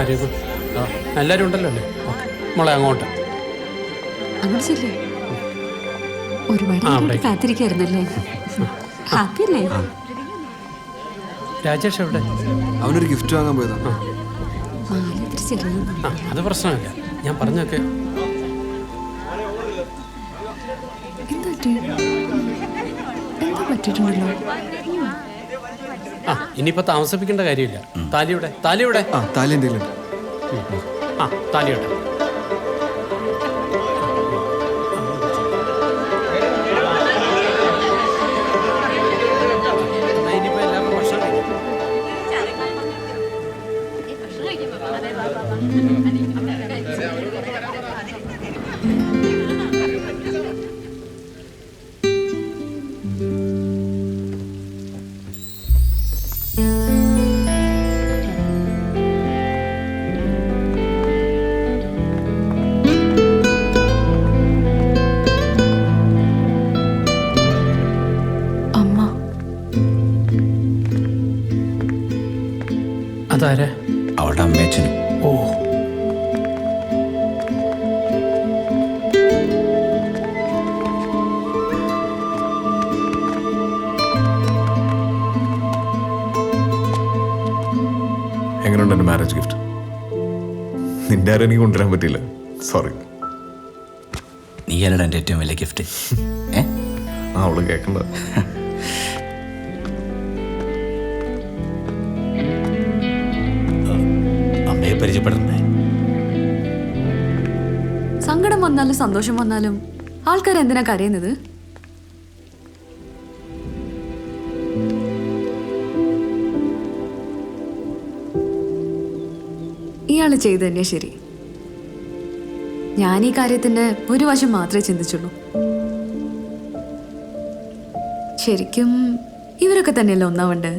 രഘു എല്ലാവരും ഉണ്ടല്ലോ അല്ലേ? ഓക്കെ മോളെ അങ്ങോട്ട്. അങ്ങോട്ട് ചെല്ലേ. ഒരുപാട് കാത്തിരിക്കായിരുന്നല്ലേ? ഹാപ്പി അല്ലേ? രാജേഷ് എവിടെ? അവനൊരു ഗിഫ്റ്റ് വാങ്ങാൻ പോയതാ. അത് പ്രശ്നമില്ല, ഞാൻ പറഞ്ഞൊക്കെ. ഇനിയിപ്പോ താമസിപ്പിക്കേണ്ട കാര്യമില്ല. താലിയുടെ താലിയുടെ താലി എന്തെങ്കിലും താലിയുടെ അതാരാ? അവളുടെ അമ്മയച്ഛനും. ഓ, എങ്ങനെയുണ്ട് എൻ്റെ മാരേജ് ഗിഫ്റ്റ്? നിന്റെ ആരും എനിക്ക് കൊണ്ടുവരാൻ പറ്റിയില്ല, സോറി. നീയല്ലടാ എൻ്റെ ഏറ്റവും വലിയ ഗിഫ്റ്റ്. അവള് കേൾക്കണ്ട. അമ്മയെ പരിചയപ്പെടണ്ടേ? സങ്കടം വന്നാലും സന്തോഷം വന്നാലും ആൾക്കാർ എന്തിനാ കരയുന്നത്? ഇയാള് ചെയ്തു തന്നെയാ ശരി. ഞാൻ ഈ കാര്യത്തിന്റെ ഒരു വശം മാത്രമേ ചിന്തിച്ചുള്ളൂ. ശരിക്കും ഇവരൊക്കെ തന്നെയല്ലേ ഒന്നാവണ്ട്.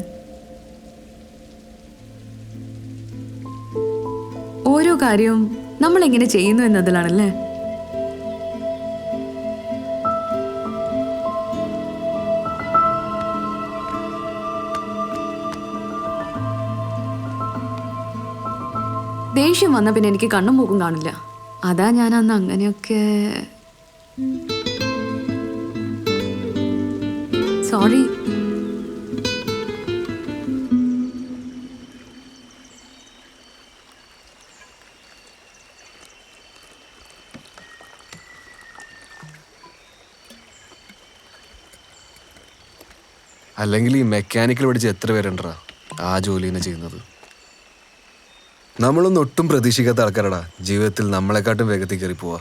ഓരോ കാര്യവും നമ്മൾ എങ്ങനെ ചെയ്യുന്നു എന്നതിലാണല്ലേ. ദേഷ്യം വന്ന പിന്നെ എനിക്ക് കണ്ണും മൂക്കും കാണില്ല. അതാ ഞാൻ അന്ന് അങ്ങനെയൊക്കെ. സോറി. അല്ലെങ്കിൽ ഈ മെക്കാനിക്കൽ പഠിച്ച് എത്ര പേരുണ്ടാ ആ ജോലി തന്നെ ചെയ്യുന്നത്? നമ്മളൊന്നും ഒട്ടും പ്രതീക്ഷിക്കാത്ത ആൾക്കാരടാ ജീവിതത്തിൽ നമ്മളെക്കാട്ടും വേഗത്തിൽ കയറി പോവാ.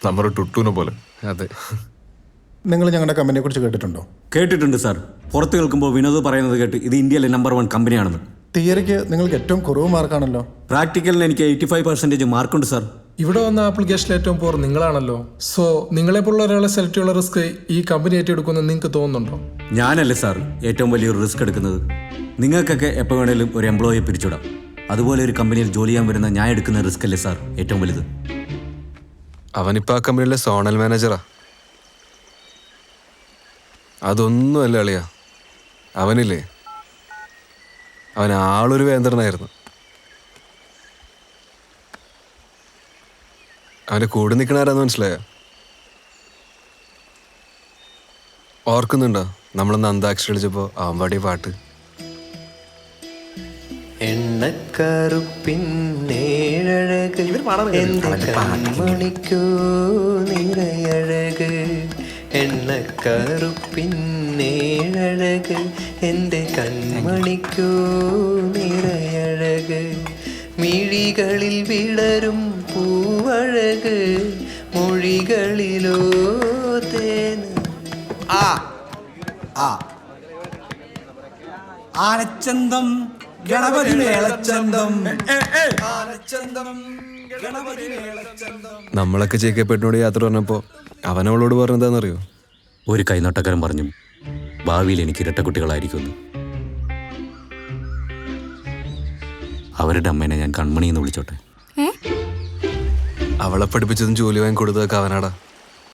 നമ്മുടെ ടുട്ടൂനെ പോലെ. അതെ. നിങ്ങൾ ഞങ്ങളുടെ കമ്പനിയെ കുറിച്ച് കേട്ടിട്ടുണ്ടോ? കേട്ടിട്ടുണ്ട് സാർ. പുറത്ത് കേൾക്കുമ്പോൾ വിനോദ് പറയുന്നത് കേട്ട് ഇത് ഇന്ത്യയിലെ നമ്പർ 1 കമ്പനിയാണെന്ന്. തിയറിക്ക് നിങ്ങൾക്ക് ഏറ്റവും കുറവ് മാർക്കാണല്ലോ. പ്രാക്ടിക്കലിന് എനിക്ക് 85% മാർക്കുണ്ട് സാർ. ഇവിടെ വന്ന ആപ്ലിക്കേഷനിൽ ഏറ്റവും പോർ നിങ്ങളാണല്ലോ. സോ നിങ്ങളെപ്പോലുള്ള ഒരാളെ സെലക്ട് ചെയ്യാനുള്ള റിസ്ക് ഈ കമ്പനി ഏറ്റെടുക്കുമെന്ന് നിങ്ങൾക്ക് തോന്നുന്നുണ്ടോ? ഞാനല്ലേ സാർ ഏറ്റവും വലിയൊരു റിസ്ക് എടുക്കുന്നത്. നിങ്ങൾക്കൊക്കെ എപ്പോൾ വേണേലും ഒരു എംപ്ലോയിയെ പിരിച്ചുവിടാം. അതുപോലെ ഒരു കമ്പനിയിൽ ജോലി ചെയ്യാൻ വരുന്ന ഞാൻ എടുക്കുന്ന റിസ്ക് അല്ലേ സാർ ഏറ്റവും വലുത്? അവനിപ്പോൾ ആ കമ്പനിയിലെ സോണൽ മാനേജറാ. അതൊന്നും അല്ല അളിയ. അവനില്ലേ, അവൻ ആളൊരു വേന്ദ്രനായിരുന്നു. അവൻ്റെ കൂടെ നിൽക്കണാരാന്ന് മനസ്സിലായോ? ഓർക്കുന്നുണ്ടോ നമ്മളൊന്ന് അന്താക്ഷരി കളിച്ചപ്പോൾ അവൻ പാടിയ പാട്ട്? എണ്ണക്കറുപ്പിന്നേഴഴക് മണിക്കൂ നിറയഴക്. എണ്ണക്കറുപ്പിന്നേഴഴക് എൻ്റെ കൺമണിക്കൂ നിറയഴക്. മിഴികളിൽ വിടരും പൂവഴക് മൊഴികളിലോ തേൻ. ആനച്ചന്തം ഗണപതി മേളച്ചന്തം. നമ്മളൊക്കെ ചേക്കപ്പെട്ടിനോട് യാത്ര പറഞ്ഞപ്പോൾ അവനവളോട് പറഞ്ഞെന്താണെന്നറിയോ? ഒരു കൈനോട്ടക്കാരൻ പറഞ്ഞു ഭാവിയിൽ എനിക്ക് ഇരട്ടക്കുട്ടികളായിരിക്കുമെന്ന്. അവരുടെ അമ്മേനെ ഞാൻ കൺമണി എന്ന് വിളിച്ചോട്ടെ. അവളെ പഠിപ്പിച്ചതും ജോലി വാങ്ങി കൊടുത്തതൊക്കെ അവനാടാ.